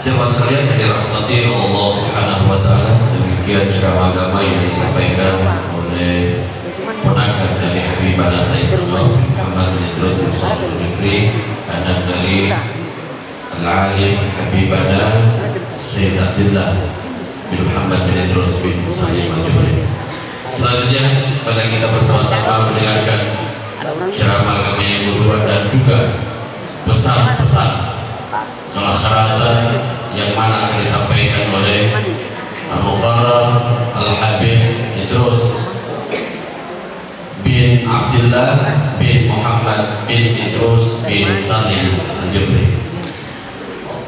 Jemaah sekalian yang dirahmati Allah Subhanahu wa taala, demikian ceramah agama yang disampaikan oleh penangkat dari Habibana Sayyidina Muhammad bin Idrus bin Salim Al-Jufri, anak dari Al-Alim Habibana Sayyid Abdullah bin Muhammad bin Idrus bin Salim Al-Jufri. Selanjutnya pada kita bersama-sama mendengarkan ceramah agama yang kedua dan juga pesan-pesan kelasaratan yang mana akan disampaikan oleh Al-Mukarram Al-Habib Idrus bin Abdullah bin Muhammad bin Idrus bin Salim Al-Jufri.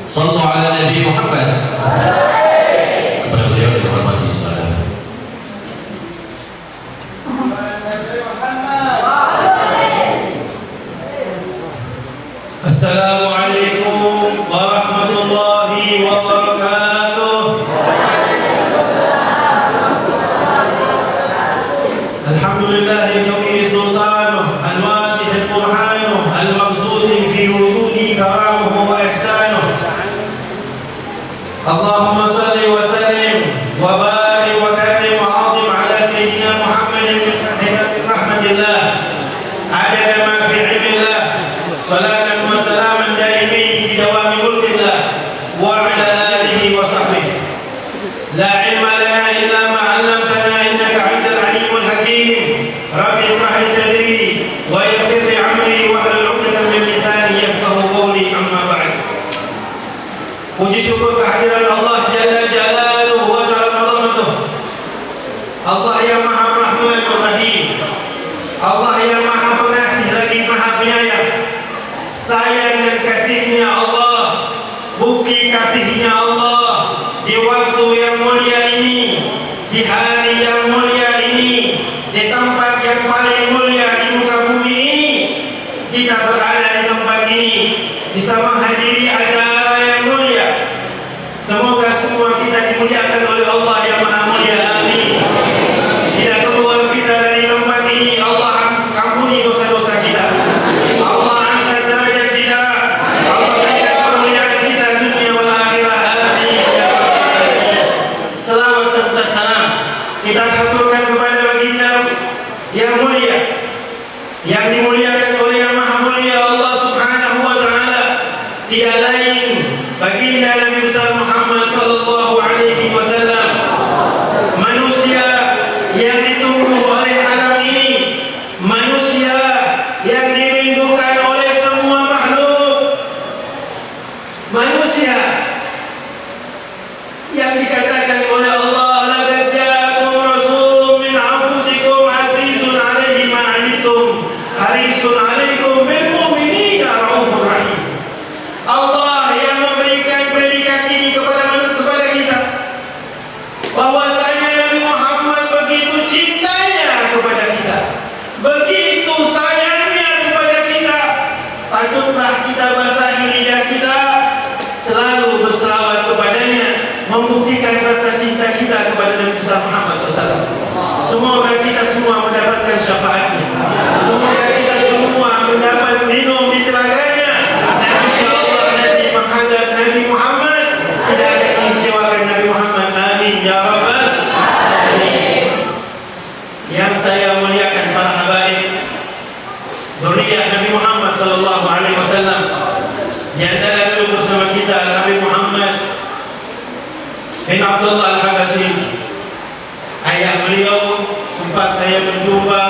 Sallu ala Nabi Muhammad. Kepada beliau dihormati salam. Assalamualaikum warahmatullahi wabarakatuh. Alhamdulillahi kawi sultanuh al-wadih al-burhanuh al-mabsudi fi wujudi karamuhu wa ihsanuh. Allahumma salli wa sallim wa barik wa karim wa azim ala sayyidina Muhammadin min rahmatillah adada ma fi ilmillah salatan wa salaman daimin bi dawami mulkillah wa ala alihi wa sahbihi. La ilma lana illa ma 'allamtana innaka 'antal 'alimul hakim. Rabbi ishrah li sadri wa yassir li amri wa hlul 'uqdatam min lisani yafqahu qawli, amma ba'd. Puji syukur kehadiran Allah Jalla Jalaluhu wa Ta'ala azamatuh. Allah yang Maha Rahmanur Rahim, Allah yang Maha Pengasih lagi Maha Penyayang. Sayang dan kasihnya Allah, bukti kasihnya Allah di waktu yang mulia ini, di hari yang mulia ini, di tempat yang paling mulia di muka bumi ini. Kita berada di tempat ini bisa menghadiri acara yang mulia. Semoga semua kita dimuliakan oleh Allah yang Maha Mulia. Amin. Tidak keluar kita dari tempat ini, Allah ampuni dosa-dosa kita. Allah angkat derajat kita. Allah berikan kemuliaan kita dunia wal akhirah. Amin. Selawat serta salam kita haturkan kepada baginda yang mulia, yang dimuliakan oleh yang Maha Mulia Allah Subhanahu wa taala, tidak lain baginda Nabi besar Muhammad sallallahu alaihi wasallam, manusia yang ditunggu oleh alam ini, manusia yang dirindukan oleh semua makhluk, manusia yang dikatakan oleh Allah, laqad ja'akum rasulun min anfusikum azizun 'alaihi ma 'anittum harisun 'alaikum bil mu'minina raufur rahim. Allah yang memberikan predikat ini kepada kita, bahwasanya Nabi Muhammad begitu cintanya kepada kita, begitu sayangnya kepada kita. Patutlah kita basahi lidah kita, selalu berselawat kepadanya, membuktikan rasa cinta kita kepada Nabi besar Muhammad SAW. Semoga kita semua mendapatkan syafaatnya, semoga kita semua mendapat minum di telaganya, dan insyaallah nanti menghadap Nabi Muhammad tidak akan mengecewakan Nabi Muhammad. Amin ya rabbal alamin. Yang saya muliakan para habaib, zuriyah Nabi Muhammad sallallahu alaihi wasallam, di antara dulu bersama kita Habib Muhammad bin Abdullah Al-Habashi. Ayah beliau sempat saya berjumpa,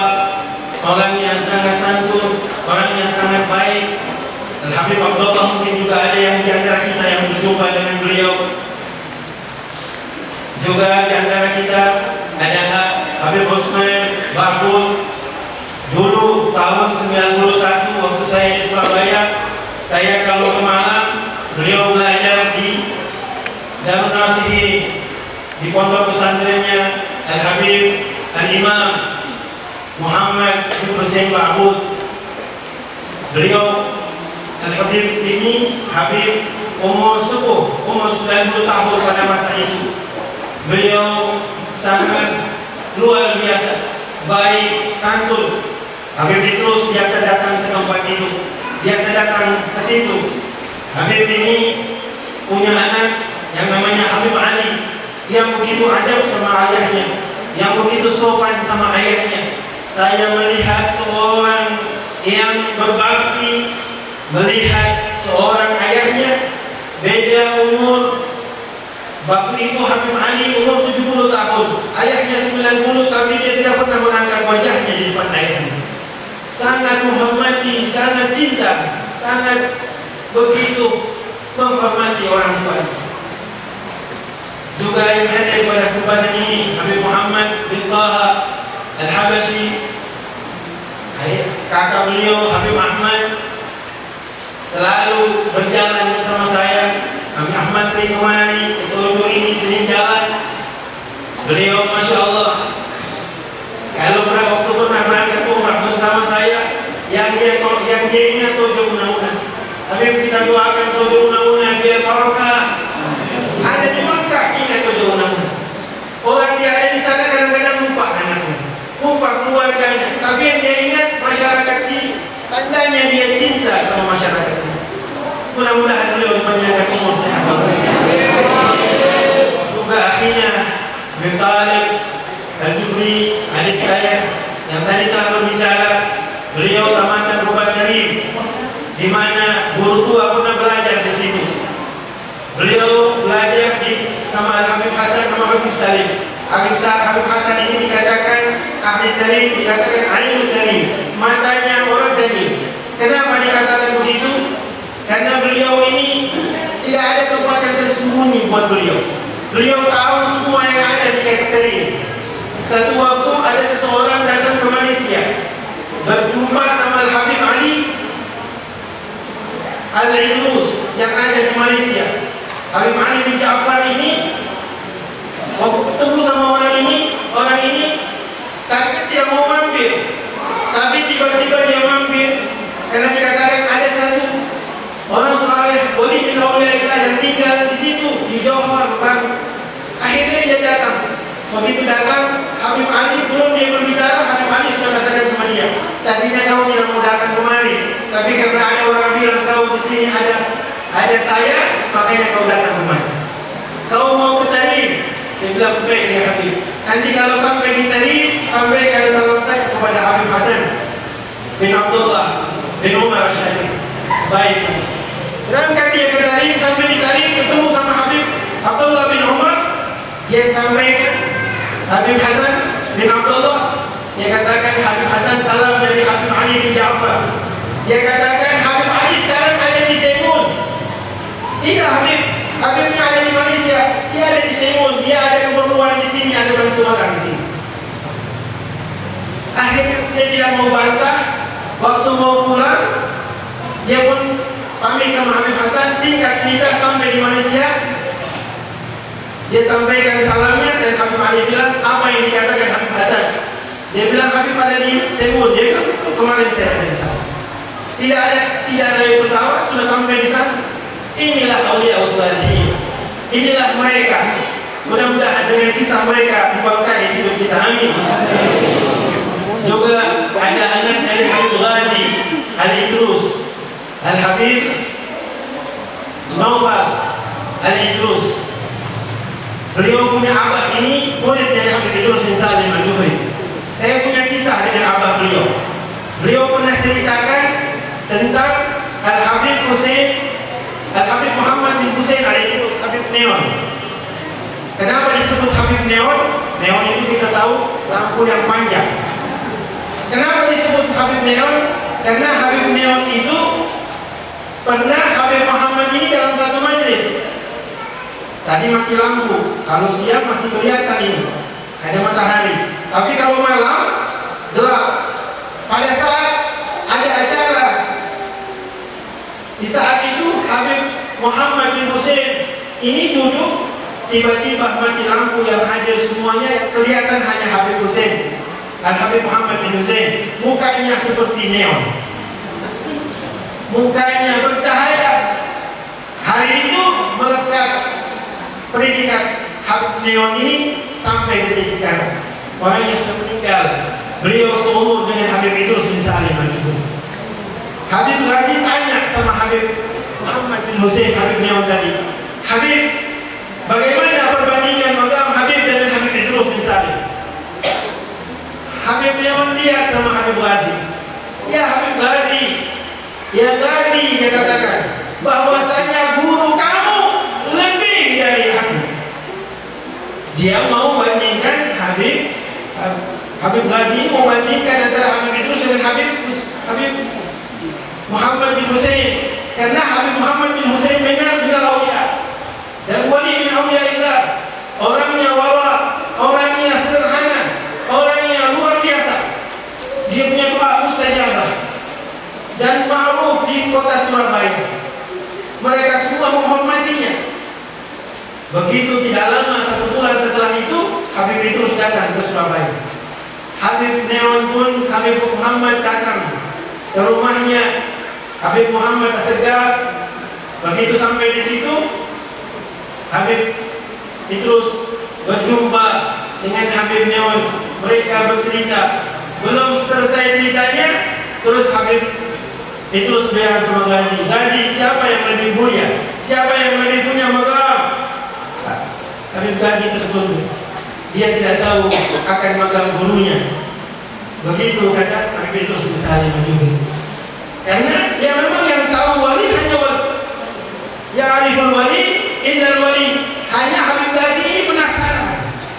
orang yang sangat santun, orang yang sangat baik. Al-Habib Abdullah mungkin juga ada yang di antara kita yang berjumpa dengan beliau. Juga di antara kita ada Habib Usman Ba'bud. Dulu tahun 91 waktu saya di Surabaya, saya kalau ke Malang, beliau belajar di Darun Nasihin, di pondok pesantrennya Al-Habib Al-Imam Muhammad bin Hussein Ba'bud. Beliau Al-Habib ini Habib umur sepuh, umur 90 tahun pada masa itu. Beliau sangat luar biasa, baik, santun. Habib terus biasa datang ke tempat itu, biasa datang ke situ. Habib ini punya anak yang namanya Habib Ali, yang begitu adab sama ayahnya, yang begitu sopan sama ayahnya. Saya melihat seorang yang berbakti, melihat seorang ayahnya beda umur. Waktu itu Habib Ali umur 70 tahun, ayahnya 90, tapi dia tidak pernah mengangkat wajahnya di depan ayahnya. Sangat menghormati, sangat cinta, sangat begitu menghormati orang tua. Juga yang hadir pada kesempatan ini Habib Muhammad bin Taha Al-Habashi, kakak beliau Habib Ahmad, selalu berjalan bersama saya. Habib Ahmad sering kemari, ketujuh ini sering jalan. Beliau Masya Allah, kalau waktu pernah berangkat umrah bersama saya, yang dia ingat tujuh undang-undang. Habib, kita doakan tujuh undang-undang biar barokah. Ada di Makkah ingat tujuh undang-undang. Orang dia ada di sana kadang-kadang lupa anaknya, lupa keluarganya, tapi yang dia ingat masyarakat sini. Tandanya dia cinta sama masyarakat sini. Mudah-mudahan beliau panjangkan umur sehat. Juga akhirnya Habib Talib Al-Jufri, adik saya yang tadi telah berbicara, beliau tamatan Rubat Karim, di mana guru tua pernah belajar di situ. Beliau belajar sama Habib Hasan sama Habib Salim. Habib Hasan ini dikatakan ahli Karim, dikatakan Ainul Karim, matanya orang Karim. Kenapa dikatakan begitu? Karena beliau ini tidak ada tempat yang tersembunyi buat beliau. Beliau tahu semua yang ada di Karim. Satu waktu ada seseorang datang ke Malaysia, berjumpa sama Al-Habib Ali Al-Idrus yang ada di Malaysia. Habib Ali bin Ja'far ini waktu ketemu sama orang ini tapi tidak mau mampir, tapi tiba-tiba dia mampir karena dikatakan ada satu orang jalan di situ, di Johor, Bang. Akhirnya dia datang. Begitu datang, Habib Ali belum dia berbicara, Habib Ali sudah katakan sama dia, tadinya kau tidak mau datang kemari, tapi karena ada orang bilang kau di sini ada saya, makanya kau datang kemari. Kau mau ke Tarim? Dia bilang, baik ya Habib. Nanti kalau sampai di Tarim, sampaikan salam saya kepada Habib Hasan bin Abdullah bin Umar Syahid. Baik. Berangkat dia ke Tarim, sampai di Tarim ketemu sama Habib Abdullah bin Umar. Dia sampaikan Habib Hasan bin Abdullah. Dia katakan Habib Hasan salam dari Habib Ali bin Ja'far. Dia katakan Habib Ali sekarang ada di Semun. Tidak Habibnya ada di Malaysia. Dia ada di Semun. Dia ada keperluan di sini, ada bantu orang di sini. Akhirnya dia tidak mau bantah. Waktu mau pulang, dia pun pamit sama Habib Hasan. Singkat cerita sampai di Malaysia, dia sampaikan salamnya dan Habib Ali bilang apa yang dikatakan Habib Hasan. Dia bilang Habib ada di Semun. Dia bilang kemarin saya ada di sana. Tidak ada pesawat sudah sampai di sana. Inilah aulia ushalihin. Inilah mereka. Mudah-mudahan dengan kisah mereka diberkahi hidup kita. Amin. Juga ada anak dari Habib Ghazi Al-Idrus, Al-Habib Naufal Al-Idrus. Beliau punya abah ini murid dari Habib Idrus bin Salim Al-Juhri. Saya punya kisah dengan abah beliau. Beliau pernah ceritakan tentang Al-Habib Muhammad bin Husain Al-Idrus, Habib Neon. Kenapa disebut Habib Neon? Neon itu kita tahu lampu yang panjang. Kenapa disebut Habib Neon? Karena Habib Neon itu pernah Habib Muhammad ini dalam satu majlis. Tadi mati lampu, kalau siang masih kelihatan ini, ada matahari. Tapi kalau malam gelap. Pada saat ada acara, di saat itu Habib Muhammad bin Husain ini duduk, tiba-tiba mati lampu yang hadir semuanya, kelihatan hanya Habib Husain, Al-Habib Muhammad bin Husain. Mukanya seperti neon, mukanya bercahaya. Hari itu melekat predikat Habib Neon ini sampai detik sekarang. Orangnya sudah meninggal. Beliau seumur dengan Habib Idrus bin Salim Al-Juhri. Habib Ghazi tanya sama Habib Muhammad bin Husain, Habib Neon tadi, Habib, bagaimana perbandingan makam Habib dengan Habib Idrus bin Salim? Habib Neon lihat sama Habib Ghazi. Ya Habib Ghazi, ya Ghazi, dia katakan bahwasanya guru kamu lebih dari aku. Dia mau bandingkan Habib Ghazi mau bandingkan antara Habib Idrus dengan Habib Muhammad bin Husain. Karena Habib Muhammad bin Husain benar aulia dan wali min auliaillah, orangnya wara, orangnya sederhana, orangnya luar biasa. Dia punya doa mustajabah dan ma'ruf di kota Surabaya. Mereka semua menghormatinya. Begitu tidak lama, 1 bulan setelah itu, Habib Idrus datang ke Surabaya. Habib Neon pun, Habib Muhammad datang ke rumahnya. Habib Muhammad Assegaf. Begitu sampai di situ, Habib Idrus berjumpa dengan Habib Neon. Mereka bercerita. Belum selesai ceritanya, terus Habib Idrus bilang sama Ghazi, Ghazi, siapa yang lebih mulia? Siapa yang lebih punya makam? Habib Ghazi tertunduk. Dia tidak tahu akan makam gurunya. Begitu kata Habib Idrus bin Salim Al-Juhri. Karena ya memang yang tahu wali hanya wali. Yang ariful wali, innal wali. Hanya Habib Ghazi ini penasaran,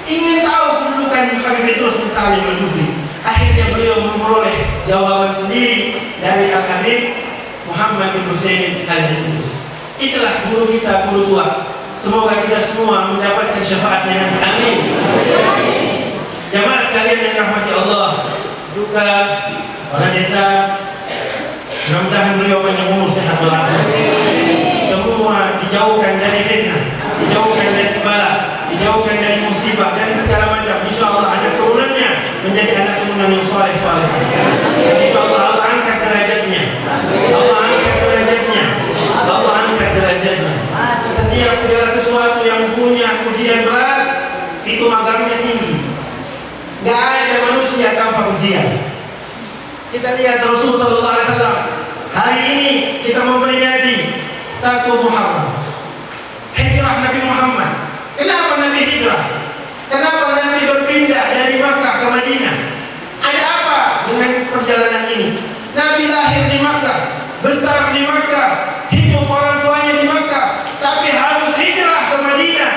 ingin tahu kedudukan Habib Idrus bin Salim Al-Juhri. Akhirnya beliau memperoleh jawaban sendiri dari Al-Habib Muhammad bin Husain Al-Idrus. Itulah guru kita, guru tua. Semoga kita semua mendapatkan syafaatnya nanti. Amin. Jamaah sekalian yang rahmati Allah, juga para desa, mudah-mudahan beliau panjang umur, sehat walafiat. Semua dijauhkan dari fitnah, dijauhkan dari bala, dijauhkan dari musibah dan segala macam. Insyaallah anak turunannya menjadi anak turunan yang saleh-saleh. Insyaallah Allah angkat derajatnya. Allah angkat derajatnya. Allah angkat derajatnya. Setiap ujian berat, itu makamnya tinggi. Gak ada manusia tanpa ujian. Kita lihat Rasulullah SAW. Hari ini kita memperingati 1 Muharram, hijrah Nabi Muhammad. Kenapa Nabi hijrah? Kenapa Nabi berpindah dari Makkah ke Madinah? Ada apa dengan perjalanan ini? Nabi lahir di Makkah, besar di Makkah, hidup orang tuanya di Makkah, tapi harus hijrah ke Madinah.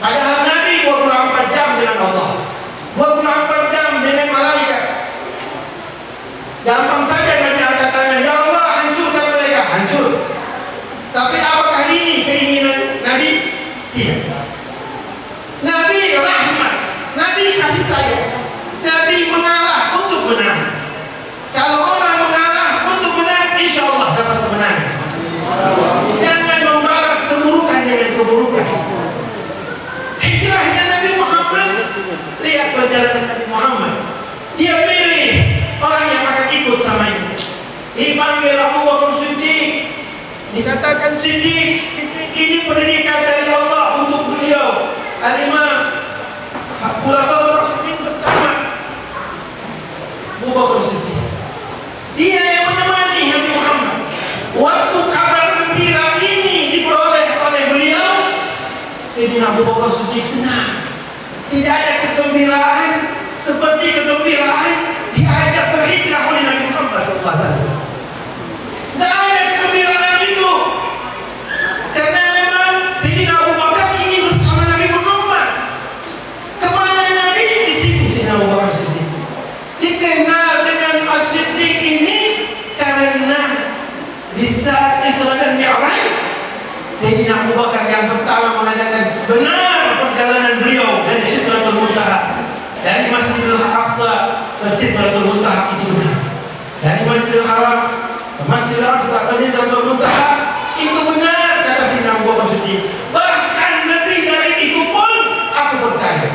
Padahal Nabi 24 jam dengan Allah, 24 jam dengan malaikat. Gampang saja Nabi angkat tangan, ya Allah hancurkan mereka, hancur. Tapi apakah ini keinginan Nabi? Tidak. Nabi rahmat, Nabi kasih sayang, Nabi mengalah untuk menang. Kalau orang mengalah untuk menang, insya Allah dapat kemenangan. Jangan membalas keburukan dengan keburukan. Hijrahnya Nabi Muhammad, lihat perjalanan Nabi Muhammad. Dia pilih orang yang akan ikut sama ini. Dipanggil Abu Bakar Siddiq, dikatakan Siddiq, ini pendidikan dari Allah untuk beliau. Al-Imam Khulafaur Rasyidin pertama, Abu Bakar Siddiq. Dia yang menemani Nabi Muhammad. Waktu kabar gembira ini diperoleh oleh beliau, Sayyidina Abu Bakar Siddiq senang. Tidak ada kegembiraan seperti kegembiraan diajak berhijrah oleh Nabi Muhammad SAW. Tidak ada kegembiraan itu, karena memang Sayyidina Abu Bakar ingin bersama Nabi Muhammad. Kemana Nabi? Di situ Sayyidina Abu Bakar Siddiq. Dikenal dengan As-Siddiq ini karena di saat Isra dan Mi'raj, Sayyidina Abu Bakar yang pertama mengatakan benar perjalanan beliau dari Sidratul Muntaha, dari Masjidil Aqsa ke Sidratul Muntaha itu benar. Dari Masjidil Haram ke Masjidil Aqsa ke Sidratul Muntaha itu benar, kata Sayyidina Abu Bakar Siddiq. Bahkan lebih dari itu pun aku percaya.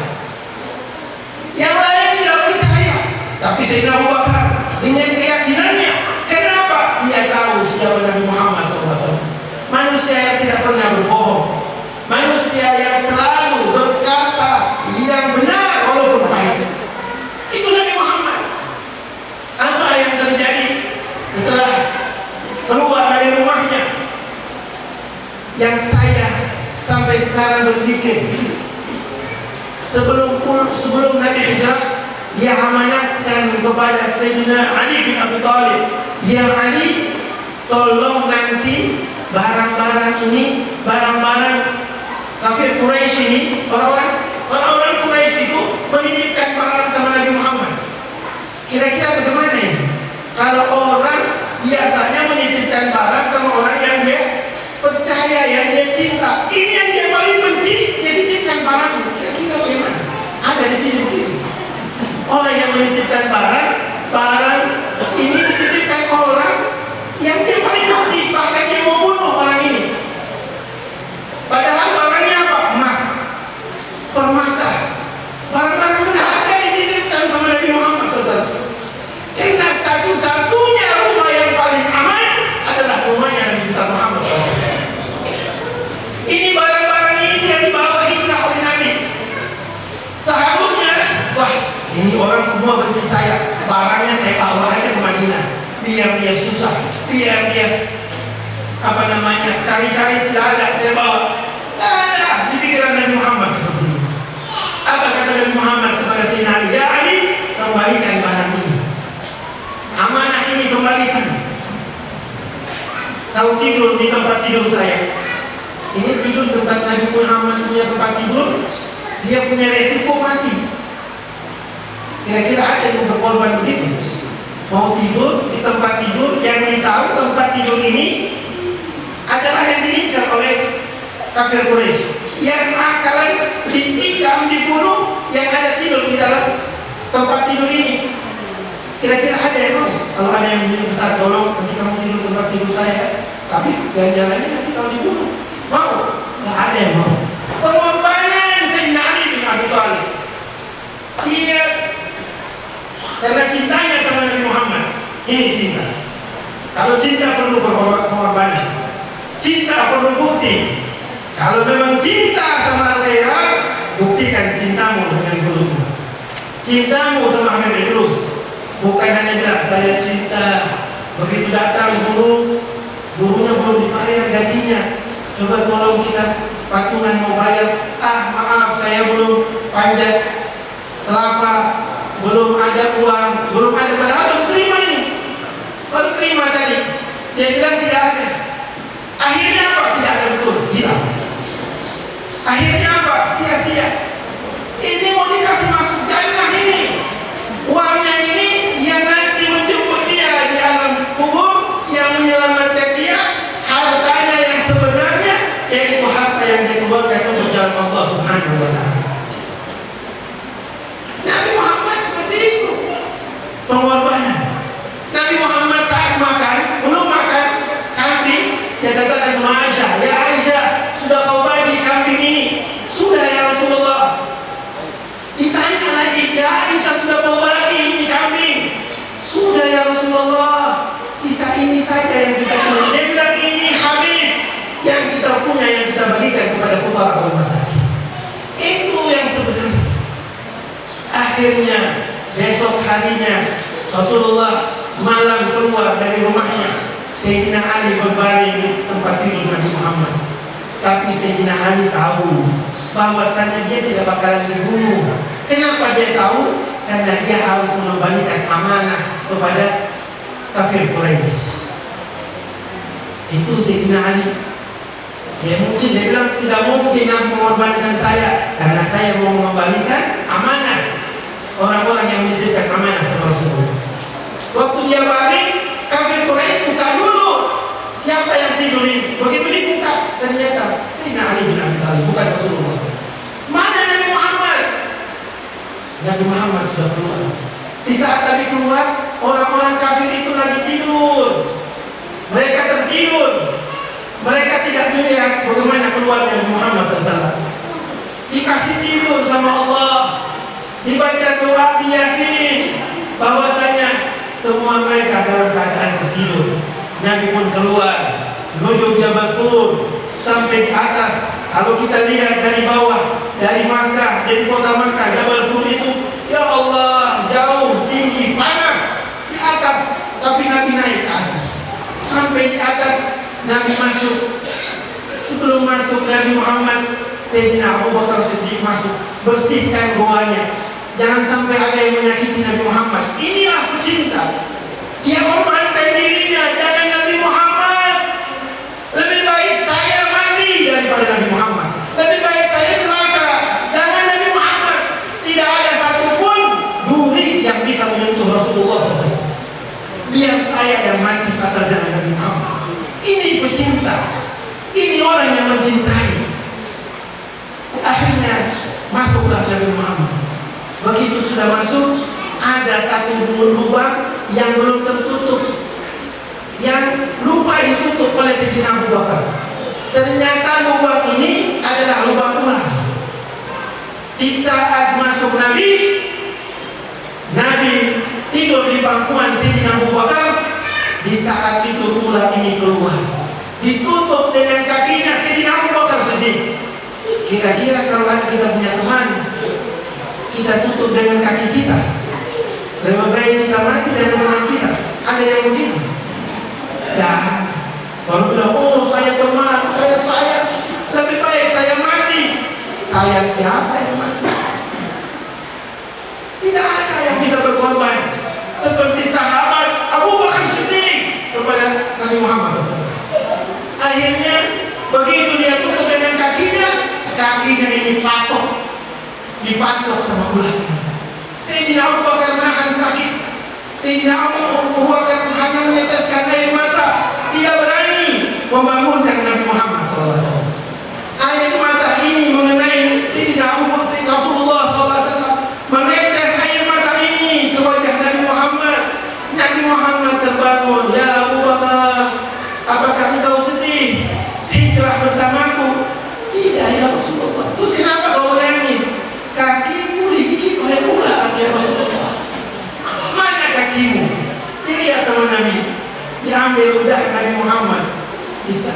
Yang lain tidak percaya, tapi Sayyidina Abu Bakar dengan keyakinannya. Kenapa? Dia tahu siapa Nabi Muhammad SAW. Manusia yang tidak pernah berbohong, manusia yang selalu berkata yang benar walaupun pahit. Itu Nabi Muhammad. Apa yang terjadi setelah keluar dari rumahnya? Yang saya sampai sekarang berpikir, sebelum Nabi hijrah, dia amanatkan kepada Sayyidina Ali bin Abi Thalib, ya Ali, tolong nanti barang-barang ini, barang-barang kafir Quraisy ini, orang-orang Quraisy itu menitipkan barang sama Nabi Muhammad. Kira-kira bagaimana ini? Kalau orang biasanya menitipkan barang sama orang yang dia percaya, yang dia cinta, ini yang dia paling benci, dia titipkan barangnya. Kira-kira bagaimana? Ada di sini begitu. Orang yang menitipkan barang ini dititipkan orang yang dia paling benci, bahkan dia mau bunuh orang ini. Padahal barangnya apa? Emas, permata, barang-barang berharga dititipkan sama Nabi Muhammad SAW. Karena satu-satunya rumah yang paling aman adalah rumahnya Nabi besar Muhammad SAW. Ini barang-barang ini tidak dibawa hijrah oleh Nabi. Seharusnya, wah, ini orang semua benci saya, barangnya saya bawa aja ke Madinah, biar dia susah, biar dia cari-cari tidak ada, saya bawa. Tidak ada di pikiran Nabi Muhammad seperti ini. Apa kata Nabi Muhammad kepada Sayyidina Ali? Ya Ali, kembalikan barang ini, amanah ini kembalikan. Kau tidur di tempat tidur saya. Ini tidur di tempat Nabi Muhammad punya tempat tidur, dia punya resiko mati. Kira-kira ada yang berkorban begitu? Mau tidur di tempat tidur yang ditahu tempat tidur ini adalah yang diincar oleh kafir Quraisy, yang akan ditikam, dibunuh, yang ada tidur di dalam tempat tidur ini. Kira-kira ada yang mau? Kalau ada yang menjadi besar, tolong nanti kamu tidur tempat tidur saya, tapi ganjarannya nanti kamu dibunuh. Mau? Nggak ada yang mau. Pengorbanan Sayyidina Ali bin Abi Thalib. Dia karena cintanya sama Nabi Muhammad. Ini cinta. Kalau cinta perlu pengorbanan, cinta perlu bukti. Kalau memang cinta sama akhirat, buktikan cintamu dengan guru tua. Cintamu sama Habib Idrus, bukan hanya bilang saya cinta. Begitu datang gurunya belum dibayar gajinya. Coba tolong kita patungan mau bayar. Ah maaf, saya belum panjat kelapa, belum ada uang, belum ada. Padahal baru terima ini, baru terima tadi. Dia bilang tidak ada. Akhirnya apa? Tidak ada, betul, hilang. Akhirnya apa? Sia-sia. Ini mau dikasih masuk jannah ini. Uangnya ini yang nanti menjemput dia di alam kubur, yang menyelamatkan dia, hartanya yang sebenarnya, yaitu harta yang dikeluarkan untuk jalan Allah Subhanahu wa ta'ala. Nabi Muhammad seperti itu pengorbanan. Nabi Muhammad saat makan, belum makan kambing, dia katakan sama Aisyah, ya Aisyah, sudah kau bagi kambing ini? Sudah ya Rasulullah. Ditanya lagi, ya Aisyah, sudah kau bagi ini kambing? Sudah ya Rasulullah, sisa ini saja yang kita punya. Dia bilang ini habis, yang kita punya yang kita bagikan kepada fuqara wal masakin. Itu yang sebenarnya. Akhirnya besok harinya Rasulullah malam keluar dari rumahnya. Sayyidina Ali berbaring di tempat tidur Nabi Muhammad. Tapi Sayyidina Ali tahu bahwasannya dia tidak bakalan dibunuh. Kenapa dia tahu? Karena dia harus mengembalikan amanah kepada kafir Quraisy. Itu Sayyidina Ali. Dia bilang tidak mungkin aku mengorbankan saya, karena saya mau mengembalikan amanah orang-orang yang menitipkan amanah sama Rasulullah. Waktu dia baring, kafir Quraisy buka dulu siapa yang tidur ini. Begitu dibuka, ternyata Sayyidina Ali bin Abi Thalib, bukan Rasulullah. Mana Nabi Muhammad? Nabi Muhammad sudah keluar. Di saat Nabi keluar, orang-orang kafir itu lagi tidur. Mereka tertidur. Mereka tidak melihat bagaimana keluarnya Nabi Muhammad SAW. Dikasih tidur sama Allah, dibaca doa di Yasin, bahwasanya semua mereka dalam keadaan tertidur. Nabi pun keluar menuju Jabal Tur sampai di atas. Kalau kita lihat dari bawah, dari Makkah, dari kota Makkah, Jabal Tur itu, ya Allah, jauh, tinggi, panas di atas. Tapi Nabi naik ke atas. Sampai di atas, Nabi masuk. Sebelum masuk Nabi Muhammad, Sayyidina Abu Bakar Siddiq masuk, bersihkan goanya. Jangan sampai ada yang menyakiti Nabi Muhammad. Inilah pecinta. Dia hormatkan dirinya. Jangan Nabi Muhammad. Lebih baik saya mati daripada Nabi Muhammad. Lebih baik saya celaka. Jangan Nabi Muhammad. Tidak ada satupun duri yang bisa menyentuh Rasulullah SAW. Biar saya yang mati asal jangan Nabi Muhammad. Ini pecinta. Ini orang yang mencintai. Akhirnya masuklah Nabi Muhammad. Begitu sudah masuk, ada satu lubang yang belum tertutup, yang lupa ditutup oleh Sayyidina Abu Bakar. Ternyata lubang ini adalah lubang ular. Di saat masuk Nabi tidur di bangkuan Sayyidina Abu Bakar. Di saat itu ular ini keluar, ditutup dengan kakinya Sayyidina Abu Bakar sendiri. Kira-kira kalau ada kita punya teman, kita tutup dengan kaki kita, lebih baik kita mati dengan teman kita. Ada yang begitu? Dan baru bilang, oh saya teman, saya lebih baik saya mati. Saya siapa yang mati? Tidak ada yang bisa berkorban seperti sahabat Abu Bakar Siddiq kepada Nabi Muhammad SAW. Akhirnya begitu dia tutup dengan kakinya ini dipatok sama ular. Sayyidina Abu Bakar menahan sakit. Sayyidina Abu Bakar hanya meneteskan air mata. Tidak berani membangunkan Nabi Muhammad SAW. Air mata ini mengenai Sayyidina Abu Bakar, Rasulullah SAW menetes air mata ini ke wajah Nabi Muhammad. Nabi Muhammad terbangun. Ya Abu Bakar, apakah engkau sedih hijrah bersamaku? Tidak ya Rasulullah. Terus kenapa kau menangis? Kakiku digigit oleh ular ya Rasulullah. Mana kakimu? Dilihat sama Nabi. Diambil udah Nabi Muhammad,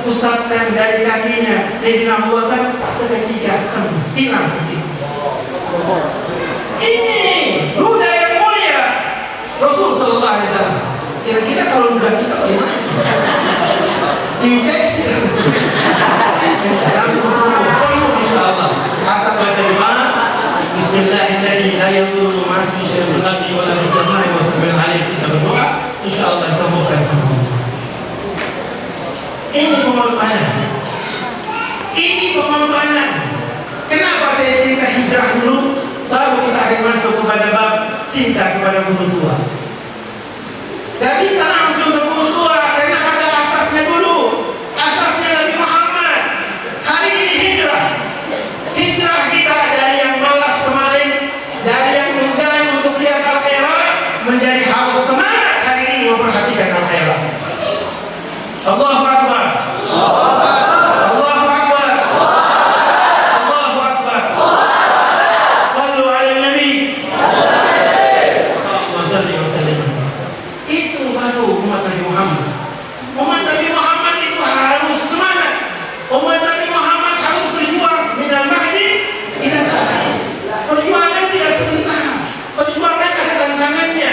usapkan dari kakinya Sayyidina Abu Bakar, seketika sembuh, hilang sedikit. Ini ludah yang mulia Rasul Sallallahu Alaihi Wasallam. Kira-kira kalau ludah kita bagaimana? Infeksi langsung sembuh, sembuh insyaallah. Asal baca doa Bismillahirrahmanirrahim, la yadurru ma'asmi syai'un nabi wa la yasma'u wa sabbil alim. Kita berdoa insyaallah sembuhkan semua. Ini pengorbanan. Ini pengorbanan. Kenapa saya cerita hijrah dulu, baru kita akan masuk kepada bab cinta kepada guru tua. Gak bisa langsung ke guru tua karena ada asasnya dulu. Asasnya Nabi Muhammad. Hari ini hijrah. Hijrah kita dari yang malas kemarin, dari yang enggan untuk lihat akhirat, menjadi haus semangat hari ini memperhatikan akhirat. Allahu Akbar. Allahu Akbar. Allahu Akbar. Sallu ala Nabi. Allahumma salli wa sallim. Itu baru umat Nabi Muhammad. Umat Nabi Muhammad itu harus semangat. Umat Nabi Muhammad harus berjuang minal mahdi ila lahdi. Perjuangan tidak sebentar. Perjuangan ada tantangannya.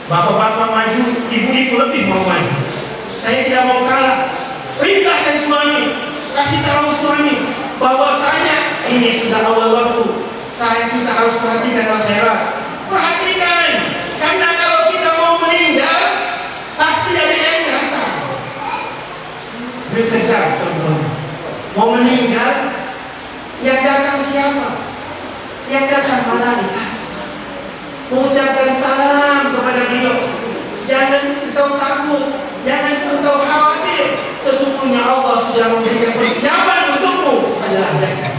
Bapak-bapak maju, ibu-ibu lebih mau maju. Saya tidak mau kalah. Perintahkan suami, kasih tahu suami bahwasanya ini sudah awal waktu. Kita harus perhatikan akhirat. Perhatikan, karena kalau kita mau meninggal, pasti ada yang datang. Sedang contohnya, mau meninggal, yang datang siapa? Yang datang malaikat. Mengucapkan salam kepada beliau. Jangan engkau takut, jangan engkau khawatir. Sesungguhnya Allah sudah memberikan persiapan untukmu adalah jannah.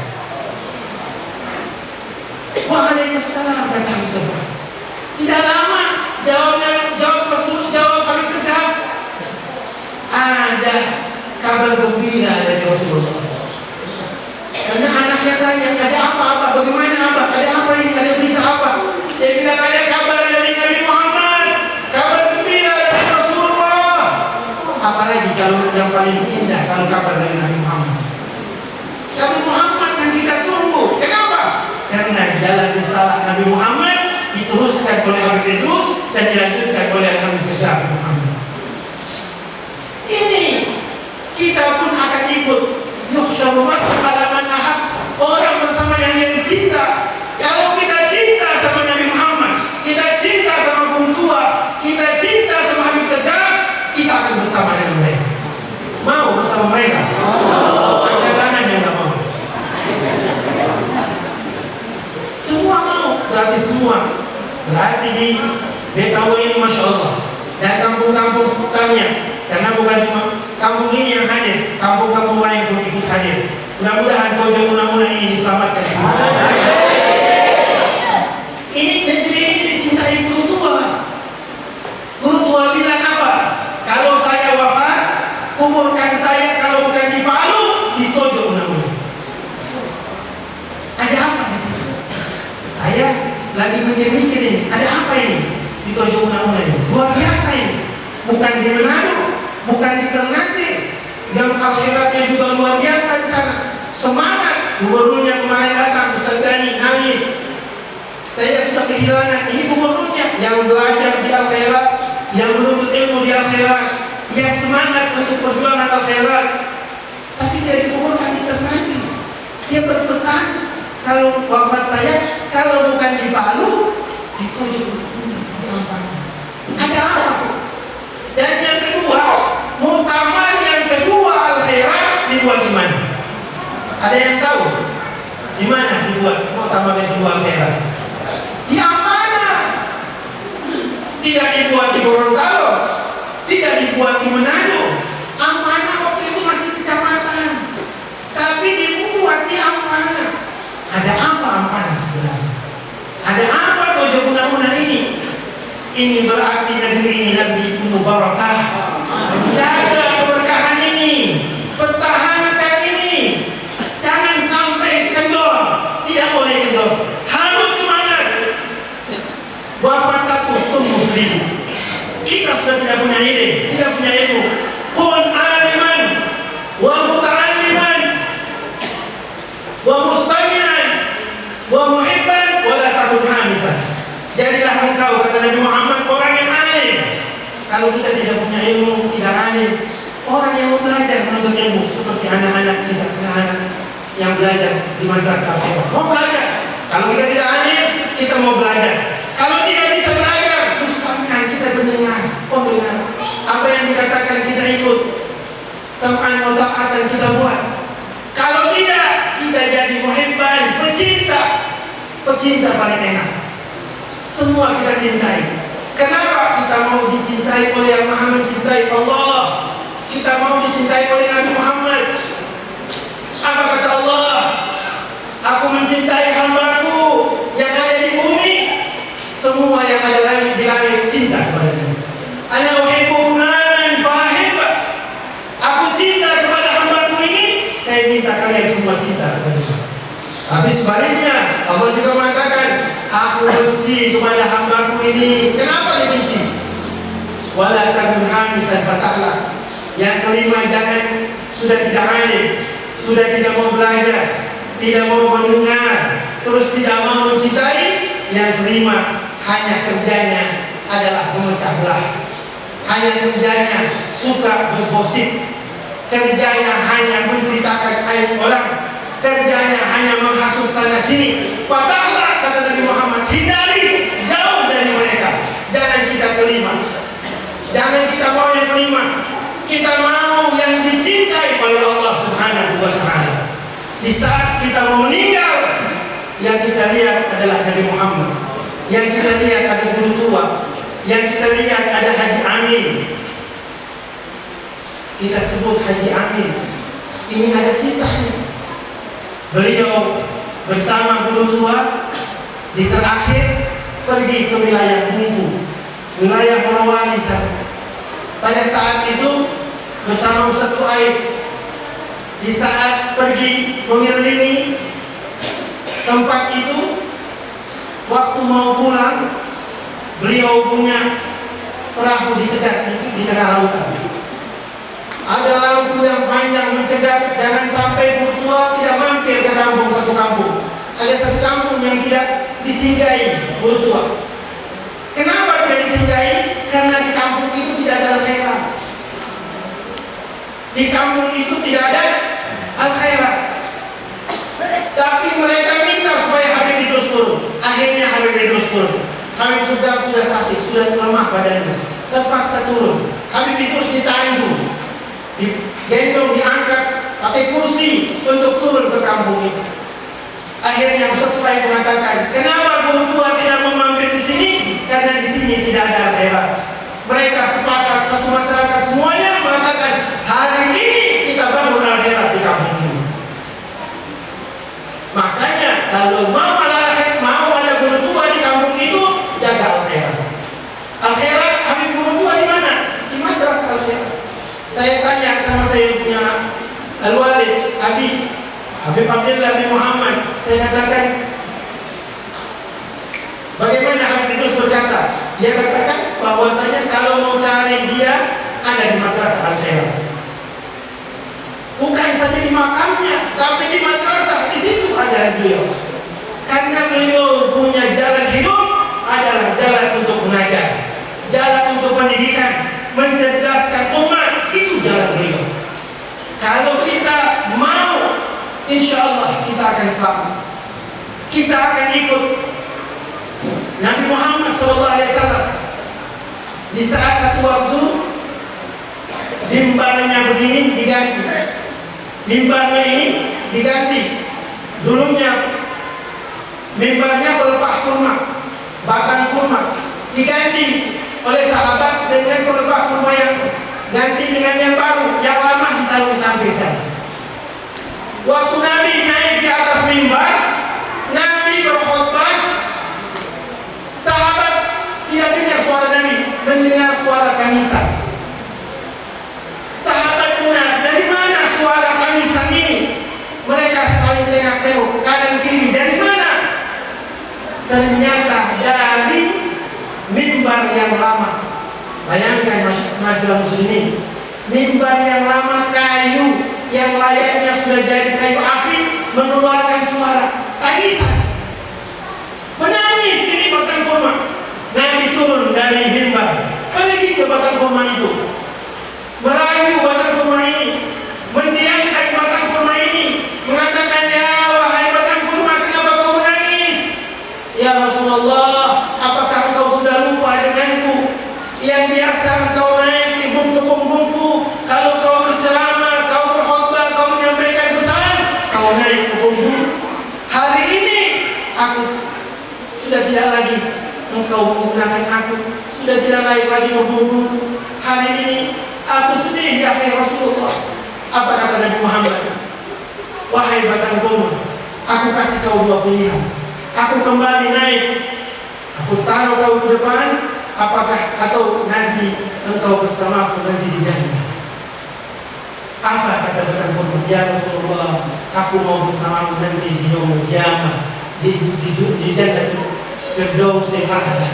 Waalaikumsalam datang segera. Tidak lama jawab Rasul, jawab kami segera. Ada kabar gembira dari Rasulullah. Karena anaknya tanya, ada apa? Bagaimana apa? Ada apa ini? Ada berita apa? Dia bilang ada kabar dari Nabi Muhammad, kabar gembira dari Rasulullah. Apalagi kalau yang paling indah kalau kabar dari Nabi Muhammad. Nabi Muhammad kan kita tunggu. Kenapa? Karena jalan risalah Nabi Muhammad diteruskan oleh Habib Idrus dan dilanjutkan oleh Habib Segaf Muhammad. Ini kita pun akan ikut. Yuhsyarumat kepada man ahab, orang bersama yang dia cinta. Kalau kita cinta sama Nabi Muhammad, kita cinta sama guru tua, kita cinta sama Habib Segaf, kita akan bersama dengan mereka. Mau bersama mereka? Angkat tangan yang tak mau. Semua mau, berarti semua. Berarti di BKW ini Masya Allah. Dan kampung-kampung sekitarnya. Karena bukan cuma kampung ini yang hadir, kampung-kampung lain pun ikut hadir. Mudah-mudahan Tojo Muna-Muna ini diselamatkan semua. Ini negeri ini dicintai guru tua. Guru tua bilang apa? Kalau saya wafat, kuburkan saya kalau bukan di Palu, di Tojo Muna-Muna. Ada apa di sini? Saya lagi mikir-mikir ini. Ada apa ini di Tojo Muna-Muna ini? Luar biasa ini. Bukan di Manado, bukan di Ternate, yang akhiratnya juga luar biasa di sana. Semangat. Gubernurnya kemarin datang, Ustaz Gani nangis. Saya sudah kehilangan. Ini gubernurnya yang belajar di akhirat, yang menuntut ilmu di akhirat, yang semangat untuk perjuangan akhirat. Tapi tidak dikuburkan di Ternate. Dia berpesan, kalau wafat saya, kalau bukan di Palu, di Tojo Muna-Muna. Ada apa? Dan yang kedua, muktamar yang kedua al-khairat dibuat di mana? Ada yang tahu? Di mana dibuat muktamar yang kedua al-khairat? Di Amanah. Tidak dibuat di Gorontalo, tidak dibuat di Manado. Amanah waktu itu masih kecamatan, tapi dibuat di Amanah. Ada apa Amanah sebenarnya? Ada apa Tojo Muna-Muna ini? Ini berarti negeri ini nanti penuh barakah. Jaga keberkahan ini, pertahankan ini. Jangan sampai kendor. Tidak boleh kendor. Harus Nabi Muhammad orang yang alim. Kalau kita tidak punya ilmu, tidak alim, orang yang mau belajar menuntut ilmu seperti anak-anak kita, anak-anak yang belajar di madrasah mau belajar. Kalau kita tidak alim, kita mau belajar. Kalau tidak bisa belajar, mustahil kita mendengar, dengar apa yang dikatakan kita ikut, sam'an wa ta'atan kita buat. Kalau tidak, kita jadi muhibban, pecinta paling enak. Semua kita cintai. Kenapa kita mau dicintai oleh yang Maha mencintai Allah? Kita mau dicintai oleh Nabi Muhammad. Apa kata Allah? Aku mencintai hambaku yang ada di bumi. Semua yang ada di langit cinta kepada dia. Ana uhibbu fulanan fa'ahibba. Aku cinta kepada hambaku ini, saya minta kalian semua cinta kepada dia. Tapi sebaliknya Allah juga mengatakan, aku benci kepada hambaku ini. Kenapa dibenci? Wala takun hamisan fatahlah. Yang kelima, jangan sudah tidak alim, sudah tidak mau belajar, tidak mau mendengar, terus tidak mau mencintai. Yang kelima, hanya kerjanya adalah memecah belah. Hanya kerjanya suka bergosip. Kerjanya hanya menceritakan aib orang. Kerjanya hanya menghasut sana sini. Fatahlah, kata Nabi Muhammad, hindari, jauh dari mereka. Jangan kita kelima. Jangan kita mau yang kelima. Kita mau yang dicintai oleh Allah Subhanahu wa ta'ala. Di saat kita mau meninggal, yang kita lihat adalah Nabi Muhammad. Yang kita lihat ada guru tua. Yang kita lihat ada Haji Amin. Kita sebut Haji Amin. Ini ada sisanya. Beliau bersama guru tua di terakhir pergi ke wilayah Bungku, wilayah Morowali sana. Pada saat itu bersama Ustaz Suaib, di saat pergi mengelilingi tempat itu, waktu mau pulang, beliau punya perahu dicegat itu di tengah lautan. Ada lampu yang panjang mencegat, jangan sampai guru tua tidak mampir ke kampung, satu kampung. Ada satu kampung yang tidak disinggahi guru tua. Kenapa tidak disinggahi? Karena di kampung itu tidak ada al-khairat. Di kampung itu tidak ada al-khairat. Tapi mereka minta supaya Habib Idrus turun. Akhirnya Habib Idrus turun. Habib sudah sakit, sudah lemah badannya, terpaksa turun. Habib Idrus ditanggung, digendong, diangkat pakai kursi untuk turun ke kampung itu. Akhirnya Ustaz Suhaib mengatakan, kenapa guru tua tidak mau mampir di sini? Karena di sini tidak ada akhirat. Mereka sepakat, satu masyarakat semuanya mengatakan, hari ini kita bangun akhirat di kampung ini. Makanya kalau mau ada guru tua di kampung itu, jaga akhirat. Akhirat, Habib guru tua di mana? Di madrasah akhirat. Saya tanya sama saya punya Al-Walid Habib Abdullah bin Muhammad, saya katakan, bagaimana Habib itu berkata? Dia katakan bahwasanya kalau mau cari dia ada di madrasah Al-Khairat. Bukan saja di makamnya, tapi di madrasah, di situ ada beliau. Karena beliau punya jalan hidup adalah jalan untuk mengajar, jalan untuk pendidikan, mencerdaskan umat. Itu jalan beliau. Kalau kita mau, insya Allah kita akan selamat. Kita akan ikut Nabi Muhammad SAW. Di saat satu waktu mimbarnya begini diganti. Mimbarnya ini diganti. Dulunya mimbarnya pelepah kurma, batang kurma, diganti oleh sahabat dengan pelepah kurma yang ganti dengan yang baru, yang lama ditaruh di samping sana. Waktu Nabi naik di atas mimbar, Nabi berkhutbah, sahabat tidak dengar suara Nabi, mendengar suara tangisan. Sahabat dengar, dari mana suara tangisan ini? Mereka saling tengok-tengok kanan kiri, dari mana? Ternyata dari mimbar yang lama. Bayangkan masyarakat muslimin, mimbar yang lama kayu yang layaknya sudah jadi kayu api mengeluarkan suara tangisan, menangis ini batang kurma. Nabi turun dari mimbar pergi ke batang kurma itu, merayu batang kurma ini, mendiamkan batang kurma ini, mengatakan, ya wahai batang kurma, kenapa kau menangis? Ya Rasulullah, apakah engkau sudah lupa denganku yang biasa engkau naik di punggungku, kalau kau berceramah, kau berkhutbah, kau menyampaikan pesan, kau naik ke punggung. Hari ini aku sudah tidak lagi engkau menggunakan aku, sudah tidak naik lagi ke punggungku. Hari ini aku sedih ya Rasulullah. Apa kata Nabi Muhammad? Wahai batang kurma, aku kasih kau dua pilihan. Aku kembali naik, aku taruh kau ke depan, apakah atau nanti engkau bersama aku nanti di jannah. Apa kata batang kurma? Ya Rasulullah, aku mau bersamamu nanti di yaumul qiyamah, di jannah Firdaus yang ada.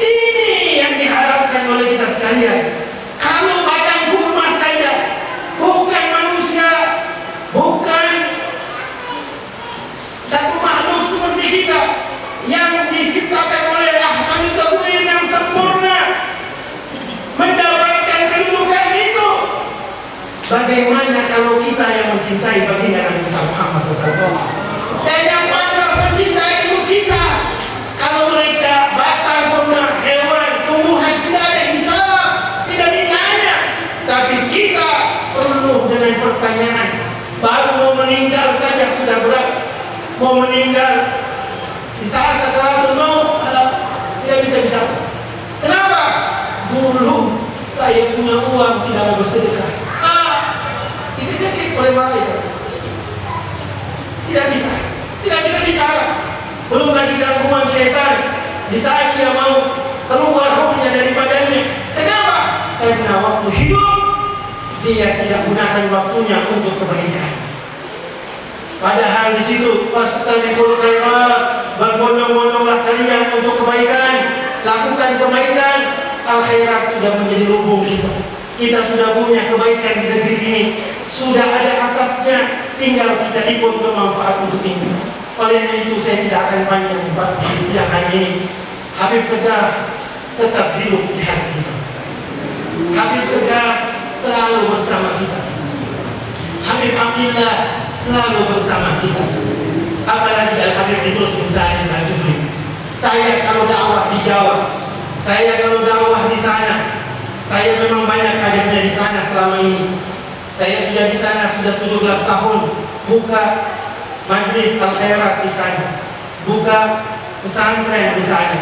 Ini yang diharapkan oleh kita sekalian. Kalau batang kurma saja, bukan manusia, bukan satu makhluk seperti kita yang diciptakan oleh ahsanut taqwim yang sempurna, mendapatkan kedudukan itu. Bagaimana kalau kita yang mencintai baginda Nabi Muhammad SAW? Dan yang pantas mencintai itu kita. Kalau mereka batang kurma, hewan, tumbuhan, tidak ada hisab, tidak ditanya. Tapi kita penuh dengan pertanyaan. Baru mau meninggal saja sudah berat. Mau meninggal di saat sakaratul maut tidak bisa bicara. Kenapa? Dulu saya punya uang tidak mau bersedekah. Dikejar oleh malaikat. Tidak bisa bicara. Belum lagi gangguan syaitan di saat dia mau keluar rohnya dari badannya. Kenapa? Karena waktu hidup dia tidak gunakan waktunya untuk kebaikan. Padahal di situ fastabiqul khairat, berbondong-bondonglah kalian untuk kebaikan, lakukan kebaikan. Al khairat sudah menjadi lumbung kita. Kita sudah punya kebaikan di negeri ini, sudah ada asasnya, tinggal kita ikut bermanfaat untuk ini. Oleh itu saya tidak akan panjang di siang hari ini. Habib Segar tetap hidup di hati kita. Habib Segar selalu bersama kita. Habib Abdillah selalu bersama kita. Apalagi Al-Habib Idrus bin Salim Al-Jufri. Saya kalau dakwah di Jawa, saya kalau dakwah di sana, saya memang banyak ajarnya di sana selama ini. Saya sudah di sana sudah 17 tahun, buka majlis al-khairat di sana, buka pesantren di sana,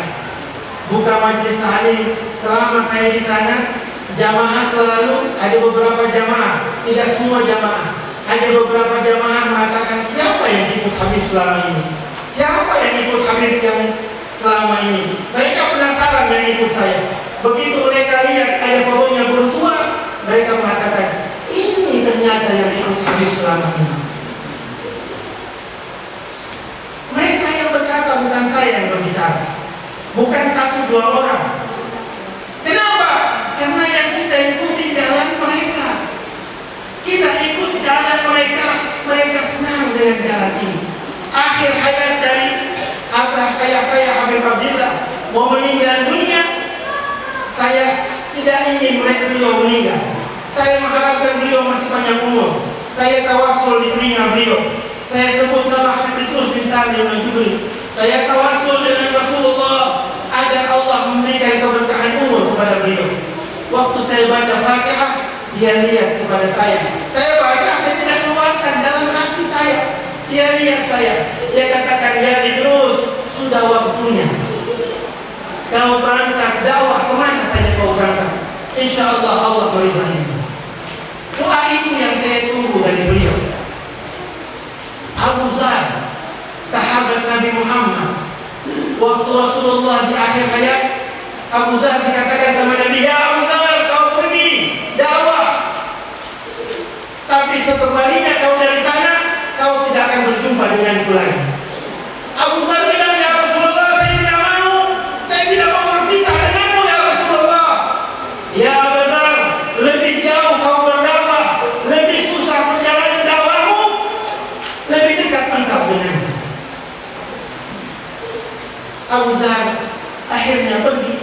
buka majlis ta'lim. Selama saya di sana, jamaah selalu ada beberapa jamaah, tidak semua jamaah. Ada beberapa jamaah mengatakan, siapa yang ikut Habib selama ini? Siapa yang ikut Habib yang selama ini? Mereka penasaran yang ikut saya. Begitu mereka lihat ada fotonya guru tua, mereka mengatakan, ini ternyata yang ikut Habib selama ini. Mereka yang berkata, bukan saya yang berbicara, bukan satu dua orang. Kenapa? Karena yang kita ikuti jalan mereka. Kita ikut jalan mereka. Mereka senang dengan jalan ini. Akhir hayat dari ayah saya Habib Abdillah mau meninggal dunia, saya tidak ingin beliau meninggal. Saya mengharapkan beliau masih panjang umur. Saya tawasul di telinga beliau. Saya sebut nama Habib Idrus bin Salim Al-Jufri. Saya tawasul dengan Rasulullah agar Allah memberikan keberkahan umur kepada beliau. Waktu saya baca Fatihah, dia lihat kepada saya. Saya baca, saya tidak keluarkan dalam hati saya. Dia lihat saya. Dia katakan, ya Idrus, sudah waktunya kau berangkat dakwah. Kemana saja kau berangkat, insya Allah Allah meridaimu. Doa itu yang saya tunggu dari beliau. Abu Zar, sahabat Nabi Muhammad, waktu Rasulullah di akhir hayat, Abu Zar dikatakan sama Nabi, ya Abu Zar, kau pergi dakwah, tapi sekembalinya kau dari sana, kau tidak akan berjumpa denganku lagi. Abu Zar bilang, ya Rasulullah, saya tidak mau berpisah denganmu ya Rasulullah. Ya Abu Zar, lebih jauh kau berdakwah, lebih susah perjalanan dakwahmu, lebih dekat engkau denganku. Abu Zar akhirnya pergi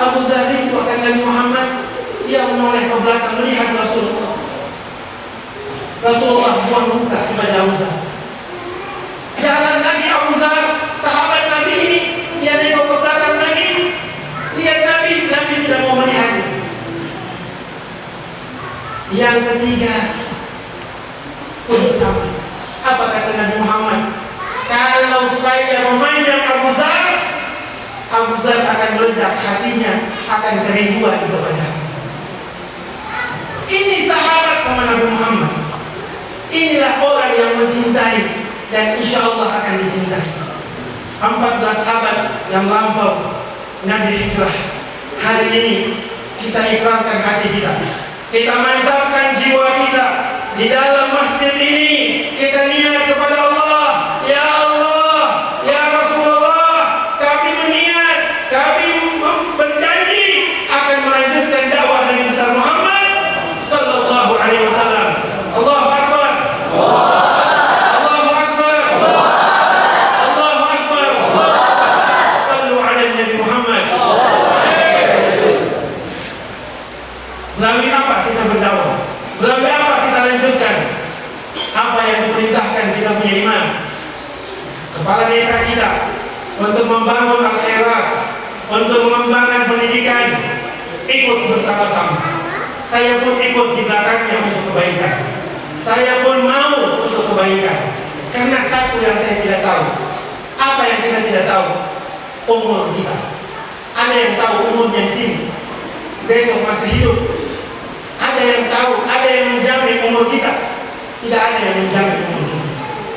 Abu Dzar rindu akan Nabi Muhammad. Dia menoleh ke belakang melihat Rasulullah. Rasulullah buang muka kepada Abu Dzar. Jalan lagi Abu Dzar, sahabat Nabi ini, dia nengok ke belakang lagi, lihat Nabi, Nabi tidak mau melihatnya. Yang ketiga, sama. Apa kata Nabi Muhammad? Kalau saya memandang Abu Dzar, Abu Dzar akan meledak hatinya, akan kerinduan kepadamu. Ini sahabat sama Nabi Muhammad. Inilah orang yang mencintai dan insya Allah akan dicintai. 14 abad yang lampau Nabi hijrah. Hari ini kita ikrarkan hati kita. Kita mantapkan jiwa kita di dalam masjid ini. Kita niat kepada Allah, ya Allah, ya Rasulullah, kami berniat, kami berjanji akan melanjutkan dakwah Nabi besar Muhammad sallallahu alaihi wasallam. Allahu akbar. Allahu akbar. Allahu akbar. Sallu ala Nabi Muhammad. Melalui apa kita berdakwah? Melalui apa kita lanjutkan apa yang diperintahkan kita punya iman? Kepala desa kita untuk membangun al-khairat, untuk mengembangkan pendidikan, ikut bersama-sama. Saya pun ikut di belakangnya untuk kebaikan. Saya pun mau untuk kebaikan. Karena satu yang saya tidak tahu. Apa yang kita tidak tahu? Umur kita. Ada yang tahu umurnya di sini, besok masih hidup. Ada yang tahu, ada yang menjamin umur kita. Tidak ada yang menjamin umur kita.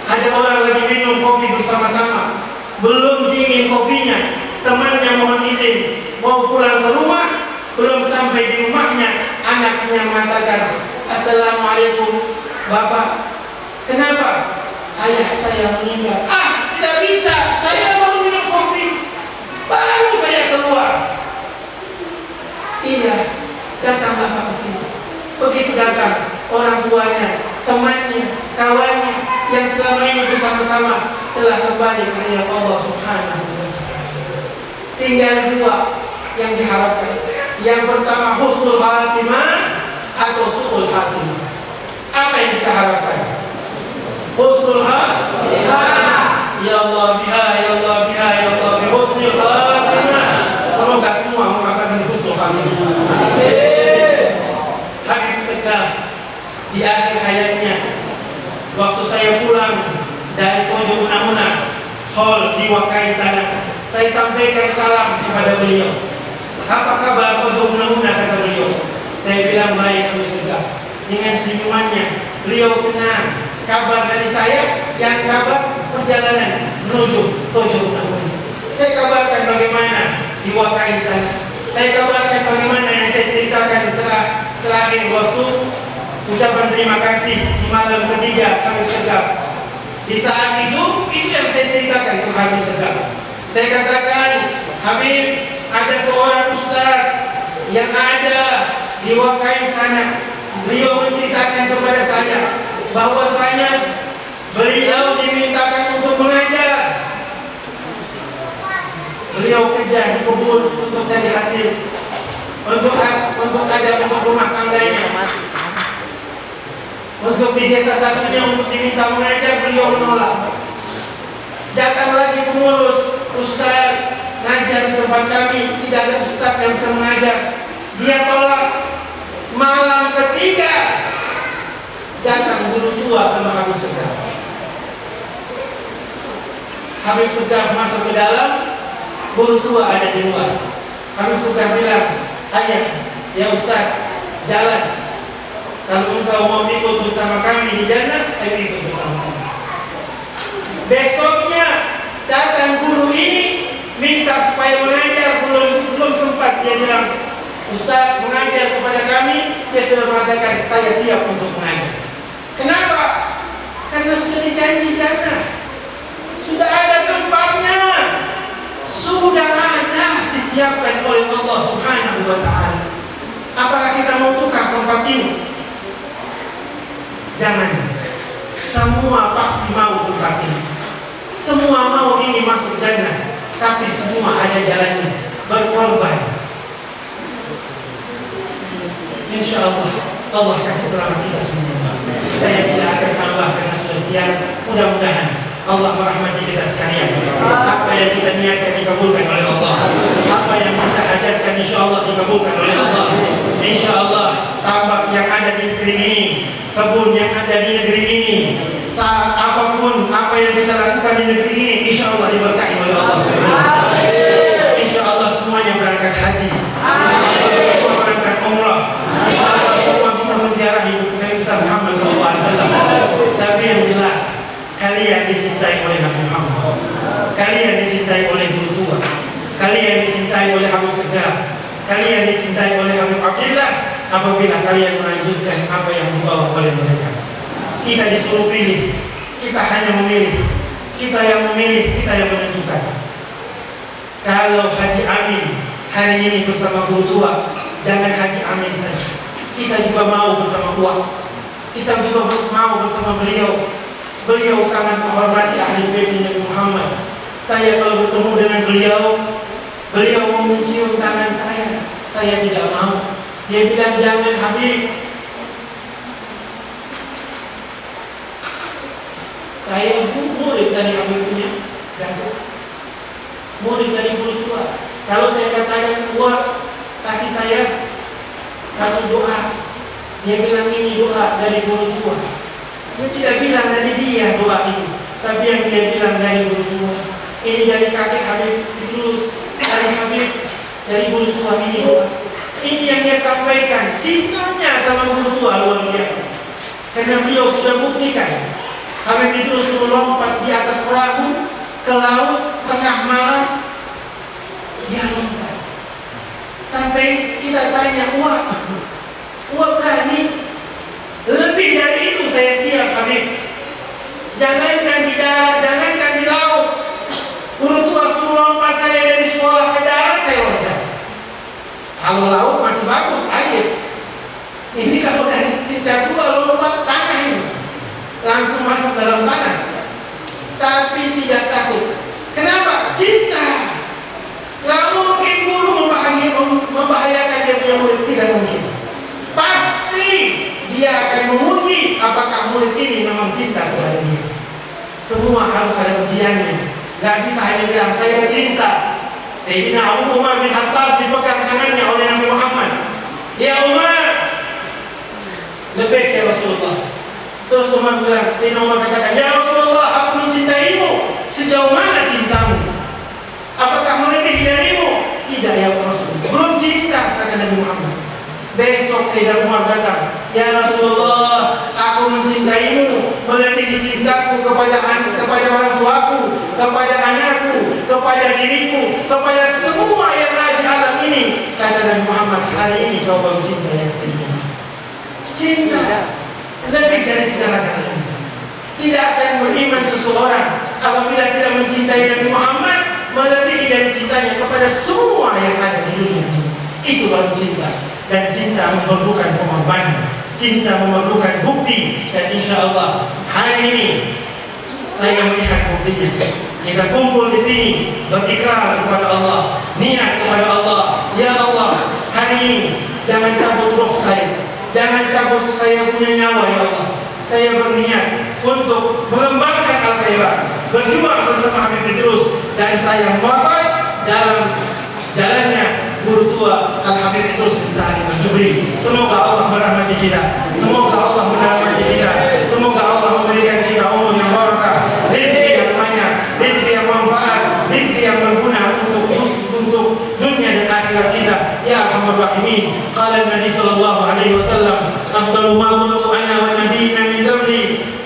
Ada orang lagi minum kopi bersama-sama, belum dingin kopinya, temannya mohon izin mau pulang ke rumah, belum sampai di rumahnya, anaknya mengatakan, "Assalamualaikum Bapak." Kenapa? Ayah saya meninggal. Ah, tidak bisa, saya baru minum kopi, baru saya keluar. Tidak, datang Bapak ke sini. Begitu datang, orang tuanya, temannya, kawannya yang selama ini bersama-sama telah kembali ke hadirat Allah Subhanahu wa Ta'ala. Tinggal dua yang diharapkan. Yang pertama husnul khatimah atau su'ul khatimah. Apa yang kita harapkan? Husnul khatimah. Ya Allah biha, ya Allah biha, ya Allah bi husnul khatimah. Semoga semua mengatakan husnul khatimah. Di akhir hayatnya, waktu saya pulang dari Tojo Una-Una Hall di Wakai sana, saya sampaikan salam kepada beliau. Apa kabar Tojo Una-Una, kata beliau. Saya bilang baik, kami segah. Dengan senyumannya beliau senang. Kabar dari saya, yang kabar perjalanan menuju Tojo Una-Una. Saya kabarkan bagaimana di Wakai sana. Saya kabarkan bagaimana yang saya ceritakan terakhir waktu ucapan terima kasih di malam ketiga kami segap. Di saat itu yang saya ceritakan ke Habib Segap. Saya katakan, Habib, ada seorang ustaz yang ada di Wakai sana. Beliau menceritakan kepada saya bahwasanya beliau dimintakan untuk mengajar. Beliau kerja di kebun untuk cari hasil, untuk rumah tangganya. Untuk di desa satunya untuk diminta mengajar, beliau menolak. Datang lagi pengurus, ustaz ngajar di tempat kami, tidak ada ustaz yang bisa mengajar. Dia tolak. Malam ketiga datang guru tua sama Habib Segaf. Habib Segaf masuk ke dalam, guru tua ada di luar. Habib Segaf bilang, "Ayah, ya ustaz, jalan. Kalau engkau mau ikut bersama kami di jannah, ayo ikut bersama kami." Besoknya datang guru ini minta supaya mengajar, belum sempat. Dia bilang, "Ustaz mengajar kepada kami." Dia sudah mengatakan, "Saya siap untuk mengajar." Kenapa? Karena sudah dijanji jannah, sudah ada tempatnya, sudah ada disiapkan oleh Allah Subhanahu wa Ta'ala. Apakah kita mau tukar tempat ini? Jangan. Semua pasti mau tempat ini. Semua mau ini masuk jannah, tapi semua ada jalannya. Berkorban. Allah kasih selamat kita semua. Saya tidak akan tambah karena sudah siang. Mudah-mudahan Allah merahmati kita sekalian. Apa yang kita niatkan dikabulkan oleh Allah. Apa yang kita hajatkan insya Allah dikabulkan oleh Allah. Insya Allah tambak yang ada di negeri ini, kebun yang ada di negeri ini, apapun apa yang kita lakukan di negeri ini, insya Allah diberkahi oleh Allah. Insya Allah semuanya berangkat haji. Insya Allah semua berangkat umrah. Insya Allah semua bisa menziarahi Nabi Muhammad SAW. Tapi yang jelas, kalian dicintai oleh Nabi Muhammad. Kalian dicintai oleh guru tua. Kalian dicintai oleh Habib Segar. Kalian dicintai oleh Habib Abdillah. Apabila kalian melanjutkan apa yang dibawa oleh mereka. Kita disuruh pilih. Kita hanya memilih. Kita yang memilih, kita yang menentukan. Kalau Haji Amin hari ini bersama guru tua, jangan Haji Amin saja. Kita juga mau bersama uang. Kita juga mau bersama beliau. Beliau sangat menghormati ahli bait Nabi Muhammad. Saya kalau bertemu dengan beliau mau mencium tangan saya tidak mau. Dia bilang jangan Habib. Saya murid dari Habib punya Datuk, murid dari guru tua. Kalau saya katakan tua kasih saya satu doa, dia bilang ini doa dari guru tua. Dia tidak bilang dari dia doa itu, tapi yang dia bilang dari guru tua. Ini dari kakek Habib Idrus, dari Habib, dari guru tua, ini doa. Ini yang dia sampaikan, cintanya sama guru tua luar biasa. Karena beliau sudah buktikan, Habib Idrus suruh lompat di atas perahu ke laut tengah malam, dia lompat. Sampai kita tanya, wah berani. Lebih dari itu saya siap Habib. Jangankan di darat, jangankan di laut. Guru tua suruh lompat saya dari sekolah ke darat, saya loncat. Kalau laut masih bagus, air. Ini kalau dari tingkat tua lompat tanah ini, langsung masuk dalam tanah. Tapi tidak takut. Kenapa? Cinta. Gak mungkin guru membahayakan dia punya murid, tidak mungkin. Pasti dia akan menguji apakah murid ini memang cinta kepada dia. Semua harus ada ujiannya. Gak bisa hanya bilang saya cinta. Sayyidina Abu Umar bin Khattab dipegang tangannya oleh Nabi Muhammad. Ya Umar, lebih ya Rasulullah. Terus Umar bilang, Sayyidina Umar katakan, ya Rasulullah, aku mencintaimu. Sejauh mana cintamu? Apakah melebihi darimu? Tidak ya Rasulullah. Belum cinta, kata Nabi Muhammad. Besok Sayyidina Umar datang, ya Rasulullah, aku mencintaimu melebihi cintaku kepada orang tuaku, kepada anakku, kepada diriku, kepada semua yang ada di alam ini. Kata Nabi Muhammad, hari ini kau baru cinta ya Sayyidina. Cinta lebih dari segala-galanya. Tidak akan beriman seseorang apabila tidak mencintai Nabi Muhammad melebihi dari cintanya kepada semua yang ada di dunia ini. Itu baru cinta. Dan cinta memerlukan pengorbanan, cinta memerlukan bukti. Dan insya Allah hari ini saya melihat buktinya. Kita kumpul di sini berikrar kepada Allah, niat kepada Allah. Ya Allah, hari ini jangan cabut roh saya, jangan cabut saya punya nyawa ya Allah. Saya berniat untuk mengembangkan al-khairat, berjuang bersama Habib Idrus, dan saya wafat dalam jalannya guru tua Al-Habib Idrus bin Sa'id Al-Jubri. Semoga Allah merahmati kita, semoga Allah merahmati kita, semoga Allah memberikan kita umur yang barakah, rezeki yang banyak, rezeki yang manfaat, rezeki yang berguna untuk dunia dan akhirat kita. Ya Arhamar Rahimin. Qala Nabi sallallahu alaihi wasallam, afdalu ma qultu ana wan nabiyina min qabli,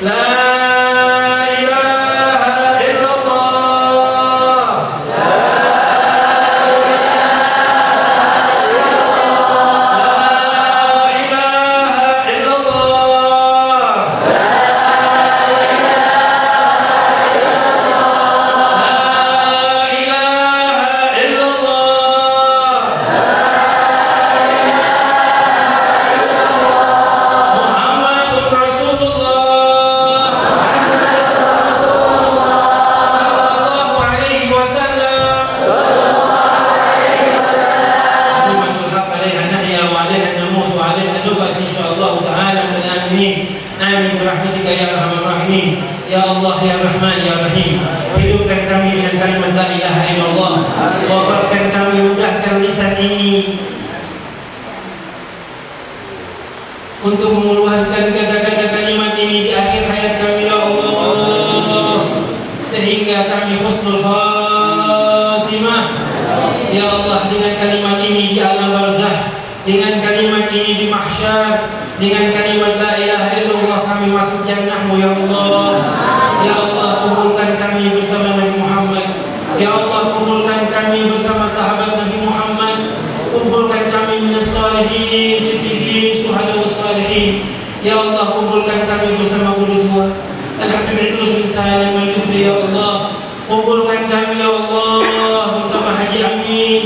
la Rasulullah untuk mengeluarkan kata-kata kalimat ini di akhir hayat kami ya Allah, sehingga kami husnul khatimah ya Allah, dengan kalimat ini di alam barzah, dengan kalimat ini di mahsyar, dengan kalimat la ilaha illallah kami masuk jannah-Mu ya Allah. Ya Allah, kumpulkan kami bersama Nabi Muhammad. Ya Allah, kumpulkan kami bersama sahabat Nabi Muhammad. Kumpulkan kami minas salihin, siddiqin, syuhada was salihin. Ya Allah, kumpulkan kami bersama guru tua Al-Habib Idrus bin Salim Al-Jufri ya Allah. Kumpulkan kami ya Allah bersama Haji Amin.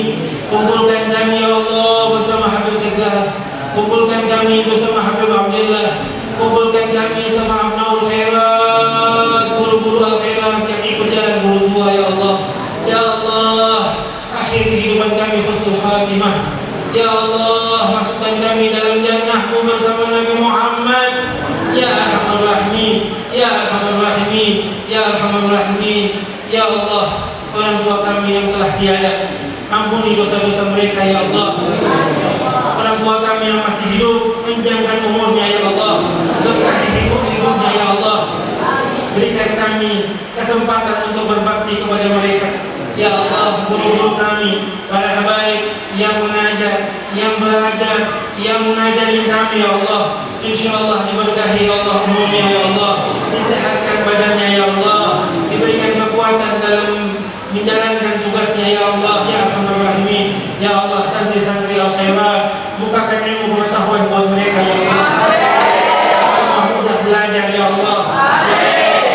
Kumpulkan kami ya Allah bersama Habib Segah. Kumpulkan kami bersama Habib Abdullah. Kumpulkan kami sama Abnaul Khairat, guru-guru Al-Khairat yang ikut jalan guru tua ya Allah. Ya Allah, akhir kehidupan kami husnul khatimah. Ya Allah, masukkan kami dalam jannah-Mu bersama Nabi Muhammad. Ya Arhamar Rahimin, Ya Arhamar Rahimin, Ya Arhamar Rahimin. Ya Allah, orang tua kami yang telah tiada, ampuni dosa-dosa mereka ya Allah. Orang tua kami yang masih hidup, panjangkan umurnya ya Allah, berkahi hidupnya ya Allah. Berikan kami kesempatan untuk berbakti kepada mereka ya Allah. Guru-guru kami, para habaib yang mengajar, yang belajar, yang mengajari kami ya Allah, insyaallah diberkahi ya Allah umurnya ya Allah, disehatkan badannya ya Allah, diberikan kekuatan dalam menjalankan tugasnya ya Allah. Ya Arhamar Rahimin, ya Allah, santri-santri Al-Khairat, bukakan ilmu pengetahuan buat mereka ya Allah. Semua mudah belajar ya Allah.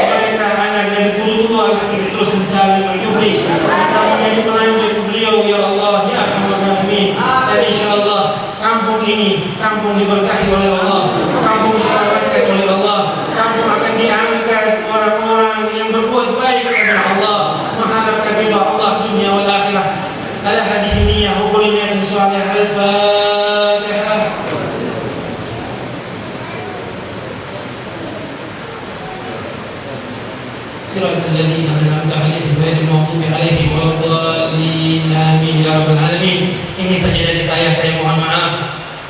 Mereka anak dari guru tua Al-Habib Idrus bin Salim Al-Jufri bisa menjadi pelanjut beliau ya Allah. Ya Arhamar Rahimin. Dan insyaallah kampung ini kampung diberkahi oleh Allah, kampung diselamatkan oleh Allah, kampung akan diangkat orang-orang yang berbuat baik karena Allah, mengharapkan ridha Allah dunia wal akhirah. Ala hadhihi niyyah wa kulli niyatin salihah. Al-Fatihah. Siratal ladzina an'amta 'alaihim ghairil maghdubi 'alaihim waladdallin. Amin ya rabbal alamin. Ini saja dari saya mohon maaf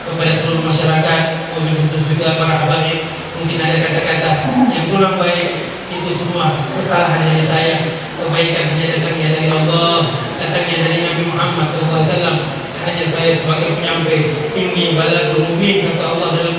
kepada seluruh masyarakat, wabil khusus juga para habaib. Mungkin ada kata-kata yang kurang baik, itu semua kesalahan dari saya. Kebaikan hanya datangnya dari Allah, datangnya dari Nabi Muhammad SAW. Hanya saya sebagai penyampai. Ini balagul mubin, kata Allah dalam